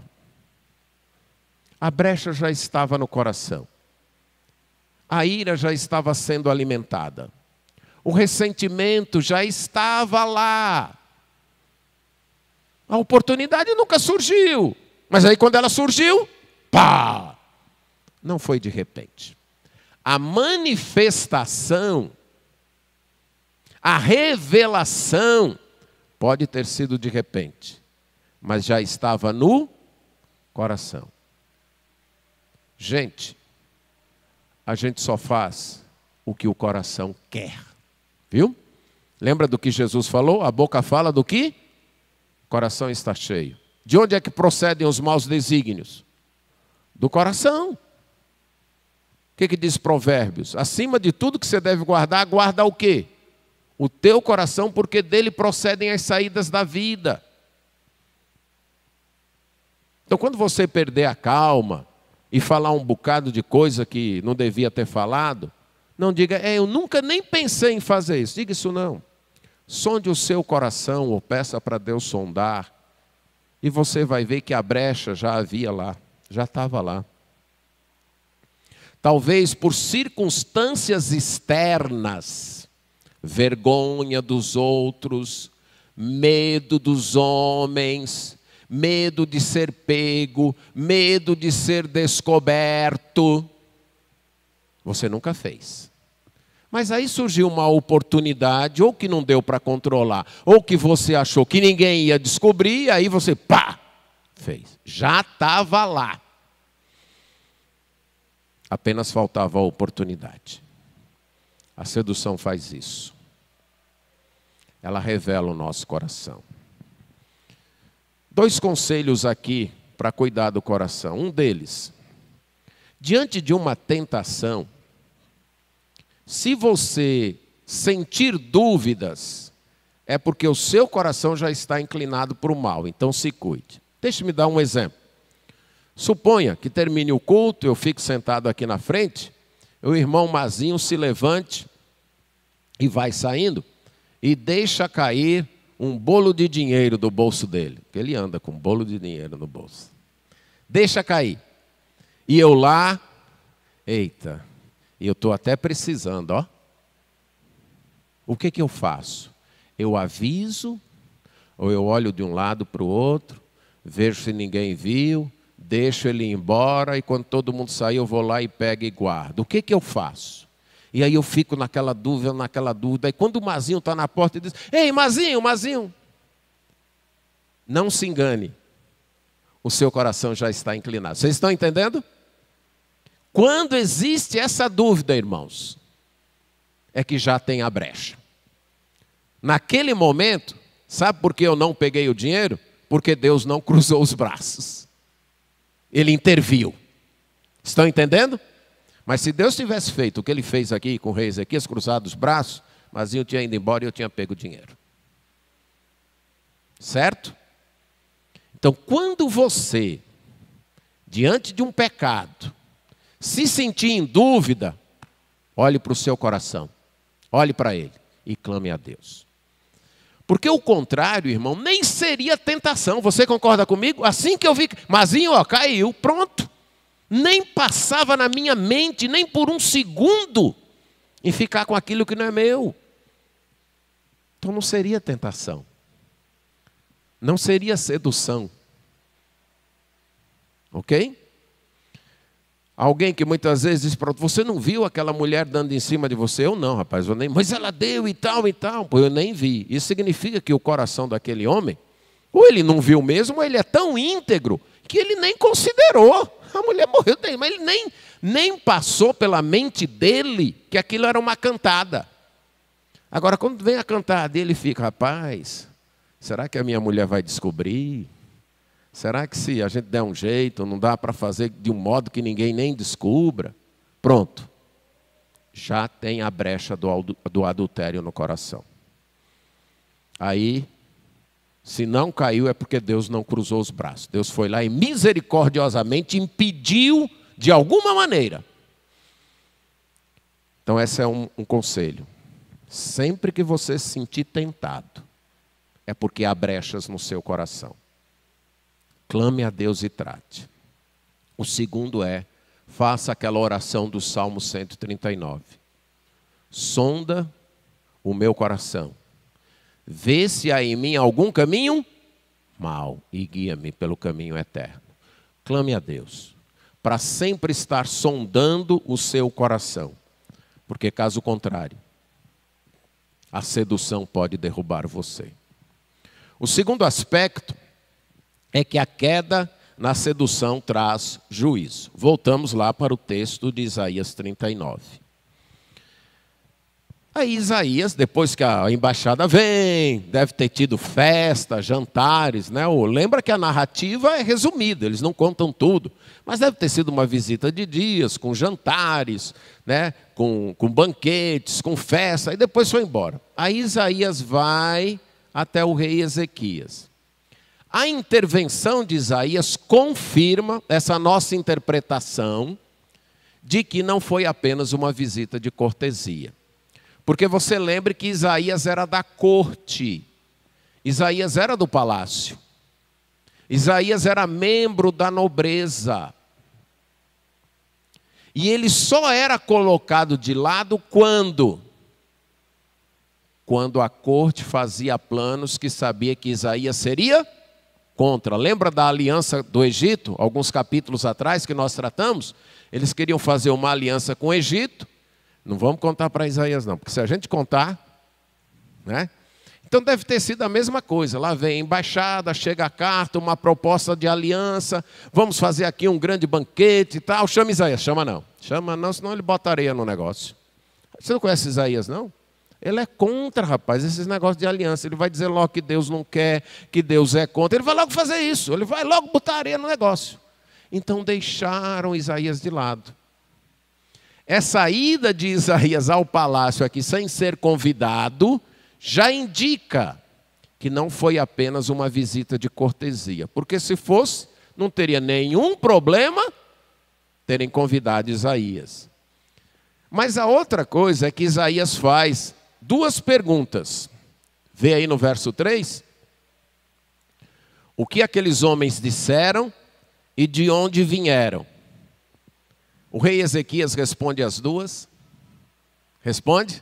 A brecha já estava no coração. A ira já estava sendo alimentada. O ressentimento já estava lá. A oportunidade nunca surgiu. Mas aí quando ela surgiu, pá! Não foi de repente. A manifestação, a revelação, pode ter sido de repente, mas já estava no coração. Gente, a gente só faz o que o coração quer. Viu? Lembra do que Jesus falou? A boca fala do que? O coração está cheio. De onde é que procedem os maus desígnios? Do coração. que diz Provérbios? Acima de tudo que você deve guardar, guarda o quê? O teu coração, porque dele procedem as saídas da vida. Então, quando você perder a calma e falar um bocado de coisa que não devia ter falado, não diga, eu nunca nem pensei em fazer isso. Diga isso não. Sonde o seu coração ou peça para Deus sondar. E você vai ver que a brecha já havia lá, já estava lá. Talvez por circunstâncias externas, vergonha dos outros, medo dos homens, medo de ser pego, medo de ser descoberto. Você nunca fez. Mas aí surgiu uma oportunidade, ou que não deu para controlar, ou que você achou que ninguém ia descobrir, e aí você, pá, fez. Já estava lá. Apenas faltava a oportunidade. A sedução faz isso. Ela revela o nosso coração. 2 conselhos aqui para cuidar do coração. Um deles, diante de uma tentação, se você sentir dúvidas, é porque o seu coração já está inclinado para o mal. Então se cuide. Deixe-me dar um exemplo. Suponha que termine o culto, eu fico sentado aqui na frente, o irmão Mazinho se levante e vai saindo e deixa cair um bolo de dinheiro do bolso dele. Porque ele anda com um bolo de dinheiro no bolso. Deixa cair. E eu lá, eita, eu estou até precisando, ó. O que eu faço? Eu aviso, ou eu olho de um lado para o outro, vejo se ninguém viu, deixo ele ir embora e quando todo mundo sair eu vou lá e pego e guardo. O que eu faço? E aí eu fico naquela dúvida. E quando o Mazinho está na porta e diz, ei, Mazinho. Não se engane. O seu coração já está inclinado. Vocês estão entendendo? Quando existe essa dúvida, irmãos, é que já tem a brecha. Naquele momento, sabe por que eu não peguei o dinheiro? Porque Deus não cruzou os braços. Ele interviu. Estão entendendo? Mas se Deus tivesse feito o que ele fez aqui com o rei Ezequias, cruzado os braços, Mazinho tinha ido embora e eu tinha pego o dinheiro. Certo? Então, quando você, diante de um pecado, se sentir em dúvida, olhe para o seu coração, olhe para ele e clame a Deus. Porque o contrário, irmão, nem seria tentação. Você concorda comigo? Assim que eu vi, Mazinho, ó, caiu, pronto. Nem passava na minha mente, nem por um segundo, em ficar com aquilo que não é meu. Então não seria tentação. Não seria sedução. Ok? Alguém que muitas vezes diz para você, não viu aquela mulher dando em cima de você? Eu não, rapaz, eu nem, mas ela deu e tal. Pô, eu nem vi. Isso significa que o coração daquele homem, ou ele não viu mesmo, ou ele é tão íntegro que ele nem considerou. A mulher morreu, mas ele nem passou pela mente dele que aquilo era uma cantada. Agora, quando vem a cantada, ele fica, rapaz, será que a minha mulher vai descobrir? Será que se a gente der um jeito, não dá para fazer de um modo que ninguém nem descubra? Pronto. Já tem a brecha do adultério no coração. Aí, se não caiu é porque Deus não cruzou os braços. Deus foi lá e misericordiosamente impediu de alguma maneira. Então esse é um conselho. Sempre que você se sentir tentado, é porque há brechas no seu coração. Clame a Deus e trate. O segundo é, faça aquela oração do Salmo 139. Sonda o meu coração. Vê se há em mim algum caminho mau e guia-me pelo caminho eterno. Clame a Deus, para sempre estar sondando o seu coração. Porque caso contrário, a sedução pode derrubar você. O segundo aspecto é que a queda na sedução traz juízo. Voltamos lá para o texto de Isaías 39. Aí Isaías, depois que a embaixada vem, deve ter tido festa, jantares, né? Lembra que a narrativa é resumida, eles não contam tudo. Mas deve ter sido uma visita de dias, com jantares, né? com banquetes, com festa, e depois foi embora. Aí Isaías vai até o rei Ezequias. A intervenção de Isaías confirma essa nossa interpretação de que não foi apenas uma visita de cortesia. Porque você lembre que Isaías era da corte, Isaías era do palácio, Isaías era membro da nobreza. E ele só era colocado de lado quando a corte fazia planos que sabia que Isaías seria contra. Lembra da aliança do Egito, alguns capítulos atrás que nós tratamos? Eles queriam fazer uma aliança com o Egito. Não vamos contar para Isaías não, porque se a gente contar, né? Então deve ter sido a mesma coisa. Lá vem a embaixada, chega a carta, uma proposta de aliança, vamos fazer aqui um grande banquete e tal. Chama Isaías. Chama não, senão ele bota areia no negócio. Você não conhece Isaías não? Ele é contra, rapaz, esses negócios de aliança. Ele vai dizer logo que Deus não quer, que Deus é contra. Ele vai logo fazer isso, ele vai logo botar areia no negócio. Então deixaram Isaías de lado. Essa ida de Isaías ao palácio aqui sem ser convidado já indica que não foi apenas uma visita de cortesia. Porque se fosse, não teria nenhum problema terem convidado Isaías. Mas a outra coisa é que Isaías faz duas perguntas. Vê aí no verso 3. O que aqueles homens disseram e de onde vieram? O rei Ezequias responde as duas. Responde?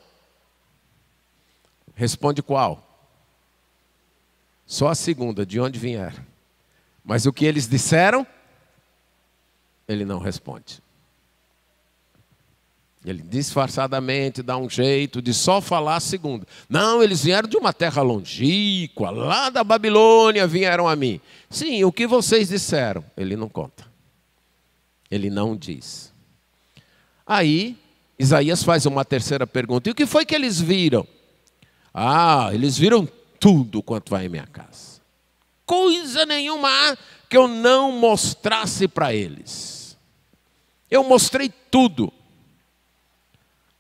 Responde qual? Só a segunda, de onde vieram. Mas o que eles disseram, ele não responde. Ele disfarçadamente dá um jeito de só falar a segunda. Não, eles vieram de uma terra longínqua, lá da Babilônia vieram a mim. Sim, o que vocês disseram? Ele não conta. Ele não diz. Aí, Isaías faz uma terceira pergunta. E o que foi que eles viram? Ah, eles viram tudo quanto vai em minha casa. Coisa nenhuma que eu não mostrasse para eles. Eu mostrei tudo.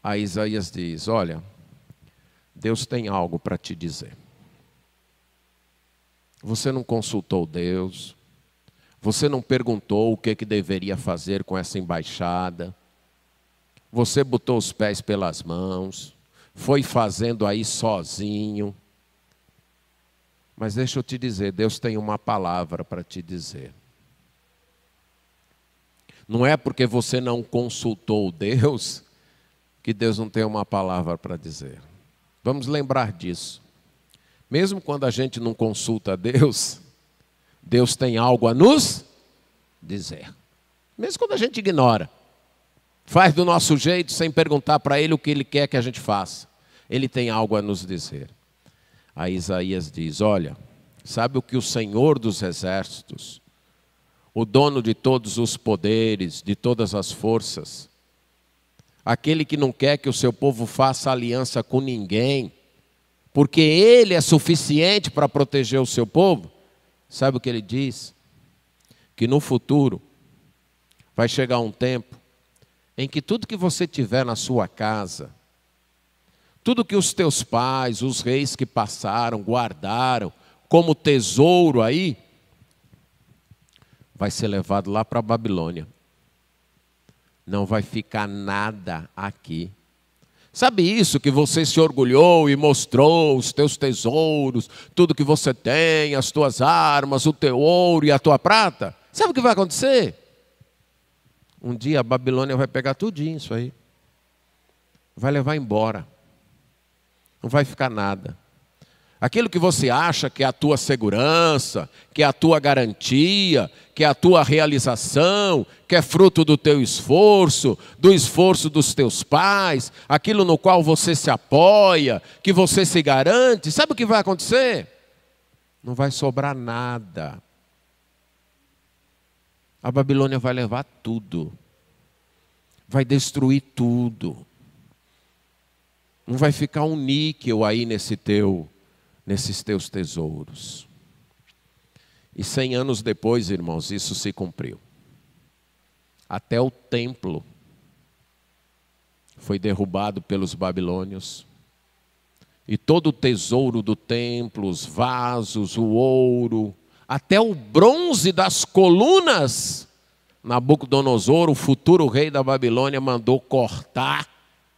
Aí Isaías diz, olha, Deus tem algo para te dizer. Você não consultou Deus. Você não perguntou o que deveria fazer com essa embaixada. Você botou os pés pelas mãos, foi fazendo aí sozinho. Mas deixa eu te dizer, Deus tem uma palavra para te dizer. Não é porque você não consultou Deus, que Deus não tem uma palavra para dizer. Vamos lembrar disso. Mesmo quando a gente não consulta Deus, Deus tem algo a nos dizer. Mesmo quando a gente ignora. Faz do nosso jeito, sem perguntar para Ele o que Ele quer que a gente faça. Ele tem algo a nos dizer. Aí Isaías diz, olha, sabe o que o Senhor dos exércitos, o dono de todos os poderes, de todas as forças, aquele que não quer que o seu povo faça aliança com ninguém, porque Ele é suficiente para proteger o seu povo, sabe o que Ele diz? Que no futuro vai chegar um tempo em que tudo que você tiver na sua casa, tudo que os teus pais, os reis que passaram, guardaram como tesouro aí, vai ser levado lá para a Babilônia. Não vai ficar nada aqui. Sabe isso que você se orgulhou e mostrou os teus tesouros, tudo que você tem, as tuas armas, o teu ouro e a tua prata? Sabe o que vai acontecer? Um dia a Babilônia vai pegar tudinho isso aí. Vai levar embora. Não vai ficar nada. Aquilo que você acha que é a tua segurança, que é a tua garantia, que é a tua realização, que é fruto do teu esforço, do esforço dos teus pais, aquilo no qual você se apoia, que você se garante, sabe o que vai acontecer? Não vai sobrar nada. A Babilônia vai levar tudo. Vai destruir tudo. Não vai ficar um níquel aí nesses teus tesouros. E 100 anos depois, irmãos, isso se cumpriu. Até o templo foi derrubado pelos babilônios. E todo o tesouro do templo, os vasos, o ouro, até o bronze das colunas, Nabucodonosor, o futuro rei da Babilônia, mandou cortar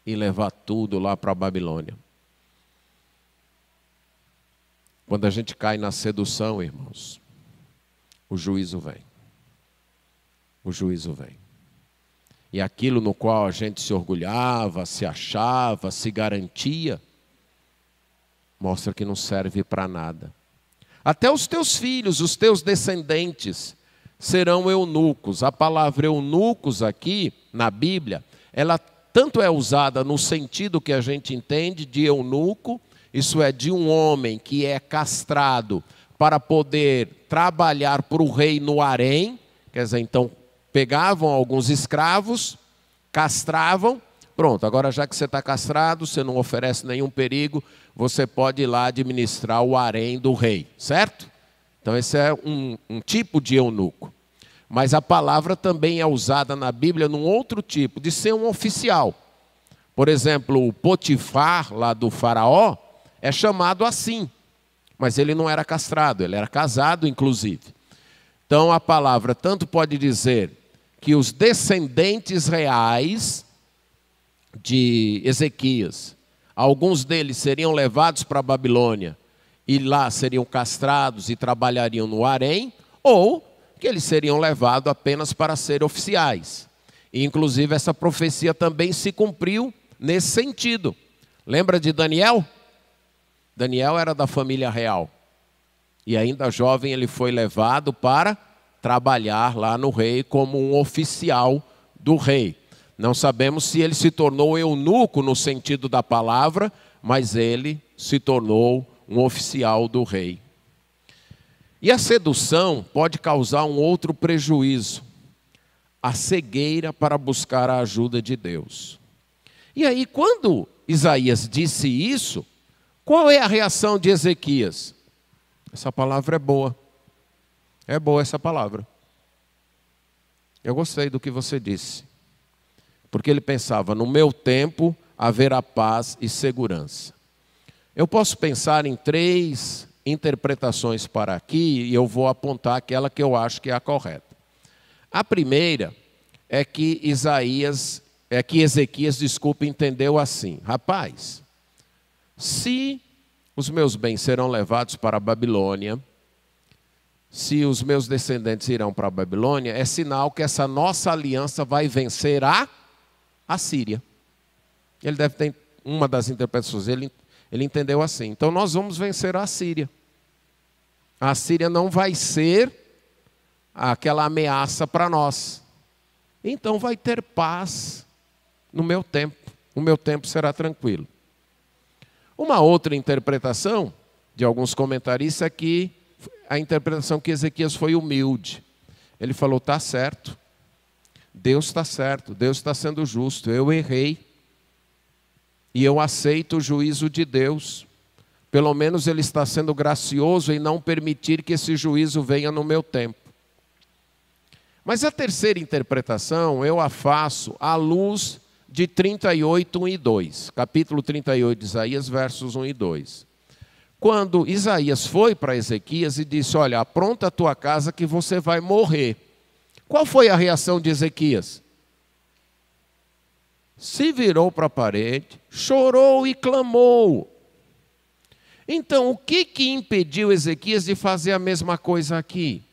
e levar tudo lá para a Babilônia. Quando a gente cai na sedução, irmãos, o juízo vem. O juízo vem. E aquilo no qual a gente se orgulhava, se achava, se garantia, mostra que não serve para nada. Até os teus filhos, os teus descendentes, serão eunucos. A palavra eunucos aqui, na Bíblia, ela tanto é usada no sentido que a gente entende de eunuco, isso é, de um homem que é castrado para poder trabalhar para o rei no harém, quer dizer, então, pegavam alguns escravos, castravam, pronto, agora já que você está castrado, você não oferece nenhum perigo, você pode ir lá administrar o harém do rei, certo? Então esse é um tipo de eunuco. Mas a palavra também é usada na Bíblia num outro tipo, de ser um oficial. Por exemplo, o Potifar, lá do faraó, é chamado assim, mas ele não era castrado, ele era casado inclusive. Então a palavra tanto pode dizer que os descendentes reais de Ezequias, alguns deles seriam levados para a Babilônia e lá seriam castrados e trabalhariam no harém, ou que eles seriam levados apenas para ser oficiais. E, inclusive, essa profecia também se cumpriu nesse sentido. Lembra de Daniel? Daniel era da família real. E ainda jovem ele foi levado para trabalhar lá no rei como um oficial do rei. Não sabemos se ele se tornou eunuco no sentido da palavra, mas ele se tornou um oficial do rei. E a sedução pode causar um outro prejuízo, a cegueira para buscar a ajuda de Deus. E aí, quando Isaías disse isso, qual é a reação de Ezequias? Essa palavra é boa. É boa essa palavra. Eu gostei do que você disse. Porque ele pensava, no meu tempo haverá paz e segurança. Eu posso pensar em 3 interpretações para aqui e eu vou apontar aquela que eu acho que é a correta. A primeira é que Ezequias, entendeu assim: rapaz, se os meus bens serão levados para a Babilônia, se os meus descendentes irão para a Babilônia, é sinal que essa nossa aliança vai vencer a Síria. Ele deve ter uma das interpretações, ele entendeu assim. Então nós vamos vencer a Síria. A Síria não vai ser aquela ameaça para nós. Então vai ter paz no meu tempo. O meu tempo será tranquilo. Uma outra interpretação de alguns comentaristas é que a interpretação que Ezequias foi humilde. Ele falou, está certo. Deus está certo, Deus está sendo justo, eu errei. E eu aceito o juízo de Deus. Pelo menos Ele está sendo gracioso em não permitir que esse juízo venha no meu tempo. Mas a terceira interpretação eu a faço à luz de 38, 1 e 2. Capítulo 38 de Isaías, versos 1 e 2. Quando Isaías foi para Ezequias e disse, olha, apronta a tua casa que você vai morrer. Qual foi a reação de Ezequias? Se virou para a parede, chorou e clamou. Então, o que impediu Ezequias de fazer a mesma coisa aqui?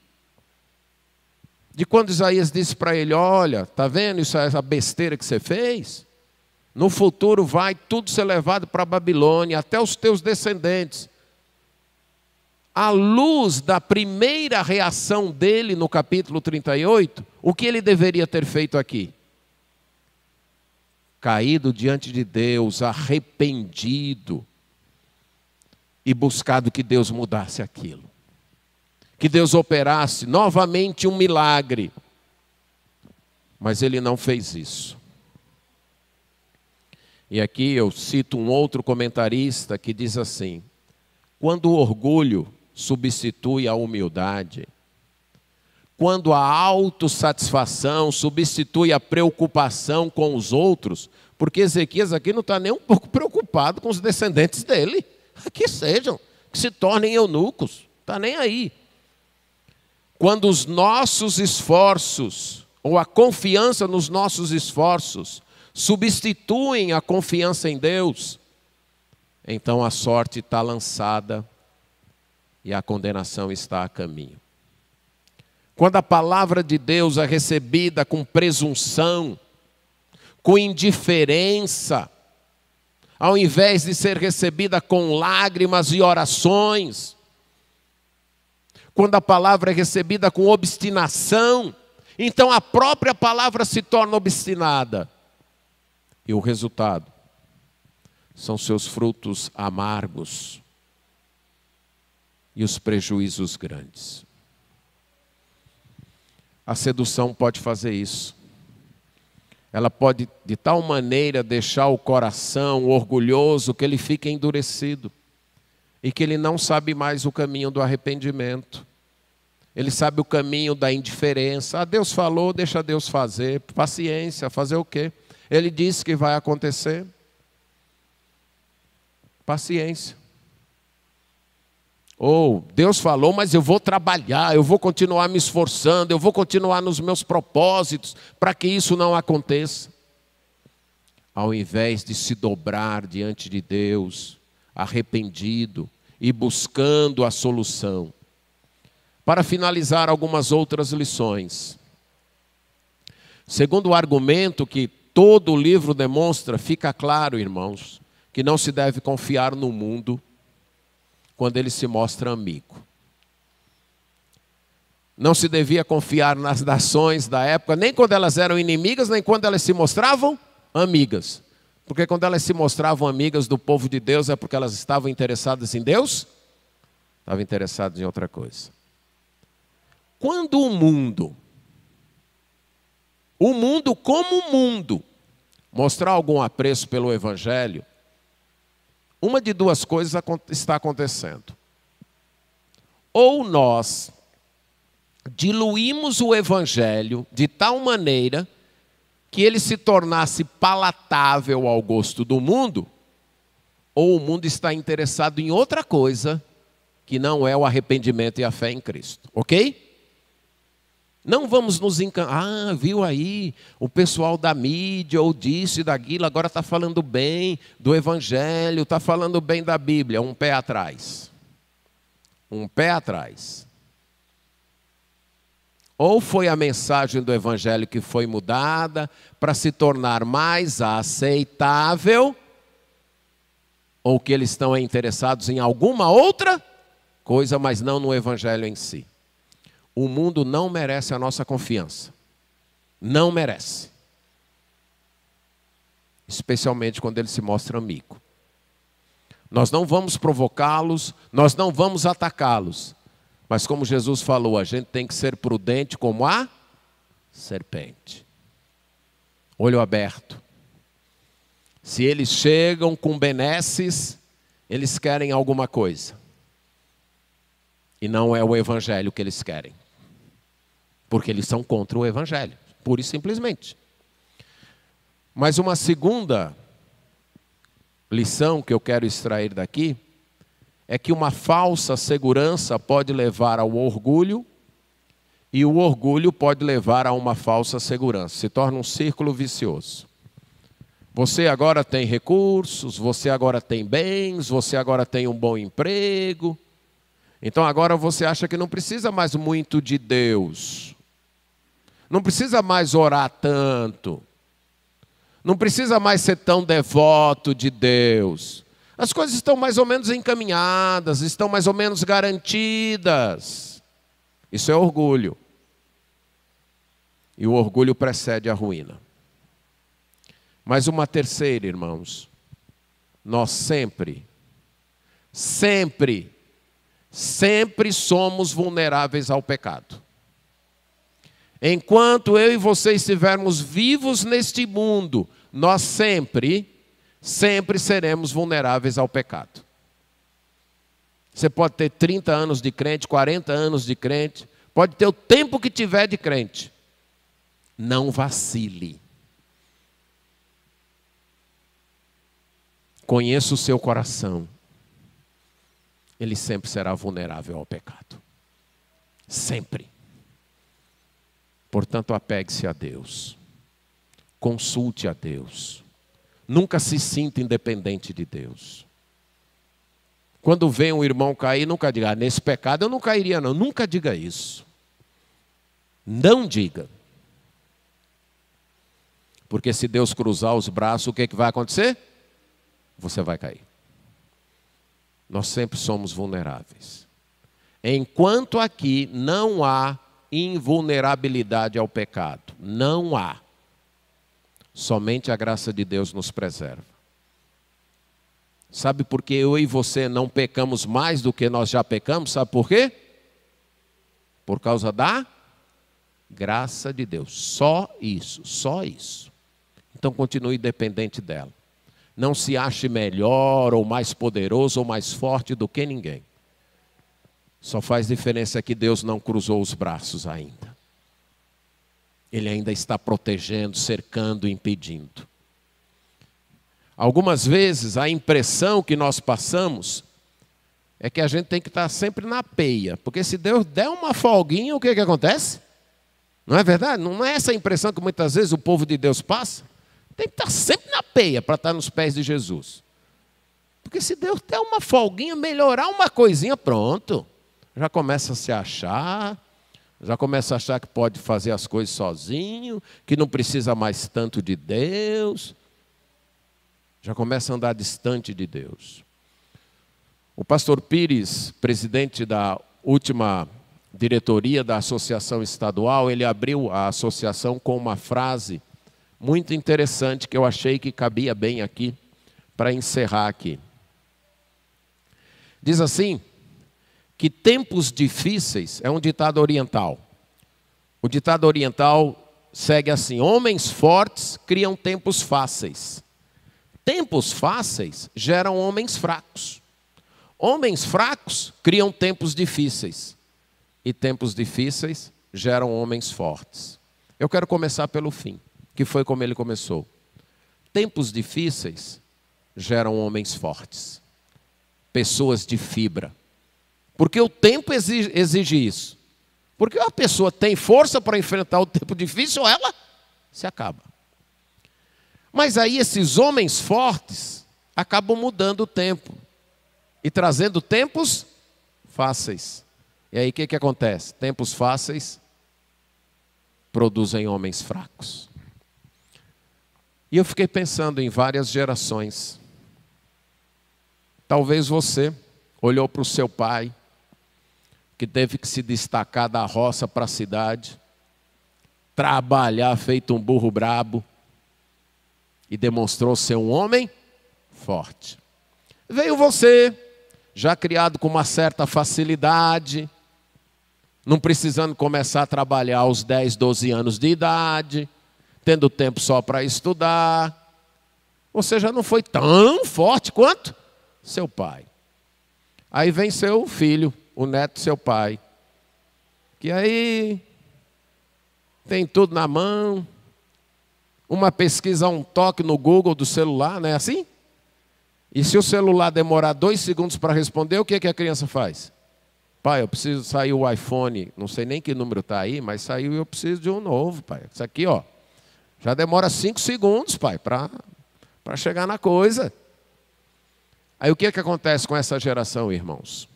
De quando Isaías disse para ele, olha, está vendo essa besteira que você fez? No futuro vai tudo ser levado para a Babilônia, até os teus descendentes. À luz da primeira reação dele no capítulo 38, o que ele deveria ter feito aqui? Caído diante de Deus, arrependido, e buscado que Deus mudasse aquilo. Que Deus operasse novamente um milagre. Mas ele não fez isso. E aqui eu cito um outro comentarista que diz assim: quando o orgulho substitui a humildade, quando a autossatisfação substitui a preocupação com os outros, porque Ezequias aqui não está nem um pouco preocupado com os descendentes dele, que sejam, que se tornem eunucos, está nem aí. Quando os nossos esforços, ou a confiança nos nossos esforços, substituem a confiança em Deus, então a sorte está lançada e a condenação está a caminho. Quando a palavra de Deus é recebida com presunção, com indiferença, ao invés de ser recebida com lágrimas e orações, quando a palavra é recebida com obstinação, então a própria palavra se torna obstinada. E o resultado são seus frutos amargos e os prejuízos grandes. A sedução pode fazer isso. Ela pode, de tal maneira, deixar o coração orgulhoso que ele fica endurecido e que ele não sabe mais o caminho do arrependimento. Ele sabe o caminho da indiferença. Ah, Deus falou, deixa Deus fazer. Paciência, fazer o quê? Ele disse que vai acontecer. Paciência. Ou Deus falou, mas eu vou trabalhar, eu vou continuar me esforçando, eu vou continuar nos meus propósitos para que isso não aconteça. Ao invés de se dobrar diante de Deus, arrependido e buscando a solução. Para finalizar, algumas outras lições. Segundo o argumento que todo o livro demonstra, fica claro, irmãos, que não se deve confiar no mundo quando ele se mostra amigo. Não se devia confiar nas nações da época, nem quando elas eram inimigas, nem quando elas se mostravam amigas. Porque quando elas se mostravam amigas do povo de Deus, é porque elas estavam interessadas em Deus? Estavam interessadas em outra coisa. Quando o mundo como mundo, mostrar algum apreço pelo Evangelho, uma de duas coisas está acontecendo. Ou nós diluímos o Evangelho de tal maneira que ele se tornasse palatável ao gosto do mundo, ou o mundo está interessado em outra coisa que não é o arrependimento e a fé em Cristo. Ok? Não vamos nos encantar. Ah, viu aí, o pessoal da mídia ou disso e daquilo agora está falando bem do Evangelho, está falando bem da Bíblia. Um pé atrás. Um pé atrás. Ou foi a mensagem do Evangelho que foi mudada para se tornar mais aceitável, ou que eles estão interessados em alguma outra coisa, mas não no Evangelho em si. O mundo não merece a nossa confiança. Não merece. Especialmente quando ele se mostra amigo. Nós não vamos provocá-los, nós não vamos atacá-los. Mas como Jesus falou, a gente tem que ser prudente como a serpente. Olho aberto. Se eles chegam com benesses, eles querem alguma coisa. E não é o Evangelho que eles querem. Porque eles são contra o Evangelho, pura e simplesmente. Mas uma segunda lição que eu quero extrair daqui é que uma falsa segurança pode levar ao orgulho e o orgulho pode levar a uma falsa segurança. Se torna um círculo vicioso. Você agora tem recursos, você agora tem bens, você agora tem um bom emprego. Então agora você acha que não precisa mais muito de Deus. Não precisa mais orar tanto. Não precisa mais ser tão devoto de Deus. As coisas estão mais ou menos encaminhadas, estão mais ou menos garantidas. Isso é orgulho. E o orgulho precede a ruína. Mas uma terceira, irmãos. Nós sempre somos vulneráveis ao pecado. Enquanto eu e você estivermos vivos neste mundo, nós sempre sempre seremos vulneráveis ao pecado. Você pode ter 30 anos de crente, 40 anos de crente, pode ter o tempo que tiver de crente. Não vacile. Conheça o seu coração. Ele sempre será vulnerável ao pecado. Sempre. Portanto, apegue-se a Deus. Consulte a Deus. Nunca se sinta independente de Deus. Quando vem um irmão cair, nunca diga, nesse pecado eu não cairia não. Nunca diga isso. Não diga. Porque se Deus cruzar os braços, o que vai acontecer? Você vai cair. Nós sempre somos vulneráveis. Enquanto aqui não há invulnerabilidade ao pecado, não há. Somente a graça de Deus nos preserva. Sabe por que eu e você não pecamos mais do que nós já pecamos? Sabe por quê? Por causa da graça de Deus. Só isso, só isso. Então continue dependente dela. Não se ache melhor ou mais poderoso ou mais forte do que ninguém. Só faz diferença que Deus não cruzou os braços ainda. Ele ainda está protegendo, cercando, impedindo. Algumas vezes a impressão que nós passamos é que a gente tem que estar sempre na peia. Porque se Deus der uma folguinha, o que acontece? Não é verdade? Não é essa a impressão que muitas vezes o povo de Deus passa? Tem que estar sempre na peia para estar nos pés de Jesus. Porque se Deus der uma folguinha, melhorar uma coisinha, pronto. Já começa a se achar, já começa a achar que pode fazer as coisas sozinho, que não precisa mais tanto de Deus. Já começa a andar distante de Deus. O pastor Pires, presidente da última diretoria da associação estadual, ele abriu a associação com uma frase muito interessante que eu achei que cabia bem aqui para encerrar aqui. Diz assim, que tempos difíceis é um ditado oriental. O ditado oriental segue assim, homens fortes criam tempos fáceis. Tempos fáceis geram homens fracos. Homens fracos criam tempos difíceis. E tempos difíceis geram homens fortes. Eu quero começar pelo fim, que foi como ele começou. Tempos difíceis geram homens fortes. Pessoas de fibra. Porque o tempo exige isso. Porque a pessoa tem força para enfrentar o tempo difícil, ela se acaba. Mas aí esses homens fortes acabam mudando o tempo. E trazendo tempos fáceis. E aí o que acontece? Tempos fáceis produzem homens fracos. E eu fiquei pensando em várias gerações. Talvez você olhou para o seu pai, que teve que se destacar da roça para a cidade, trabalhar feito um burro brabo, e demonstrou ser um homem forte. Veio você, já criado com uma certa facilidade, não precisando começar a trabalhar aos 10, 12 anos de idade, tendo tempo só para estudar. Você já não foi tão forte quanto seu pai. Aí vem seu filho, o neto do seu pai, que aí tem tudo na mão, uma pesquisa, um toque no Google do celular, não é assim? E se o celular demorar 2 segundos para responder, o que a criança faz? Pai, eu preciso sair o iPhone, não sei nem que número está aí, mas saiu e eu preciso de um novo, pai. Isso aqui, ó, já demora 5 segundos, pai, para chegar na coisa. Aí o que acontece com essa geração, irmãos?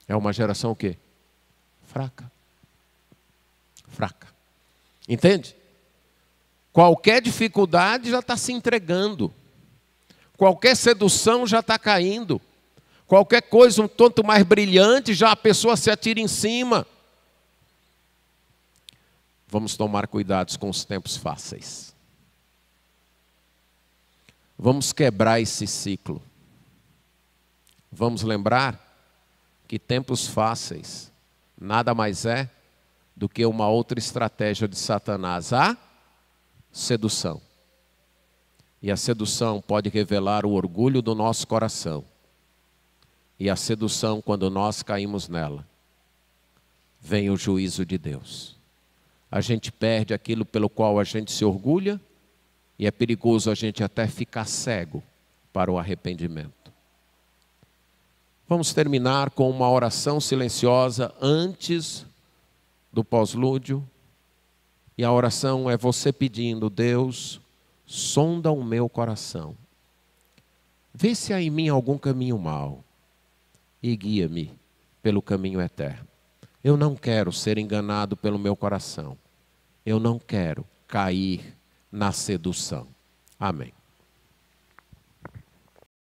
É uma geração o quê? Fraca. Fraca. Entende? Qualquer dificuldade já está se entregando. Qualquer sedução já está caindo. Qualquer coisa um tanto mais brilhante, já a pessoa se atira em cima. Vamos tomar cuidados com os tempos fáceis. Vamos quebrar esse ciclo. Vamos lembrar que tempos fáceis nada mais é do que uma outra estratégia de Satanás, a sedução. E a sedução pode revelar o orgulho do nosso coração. E a sedução, quando nós caímos nela, vem o juízo de Deus. A gente perde aquilo pelo qual a gente se orgulha, e é perigoso a gente até ficar cego para o arrependimento. Vamos terminar com uma oração silenciosa antes do pós-lúdio. E a oração é você pedindo: Deus, sonda o meu coração. Vê se há em mim algum caminho mau e guia-me pelo caminho eterno. Eu não quero ser enganado pelo meu coração. Eu não quero cair na sedução. Amém.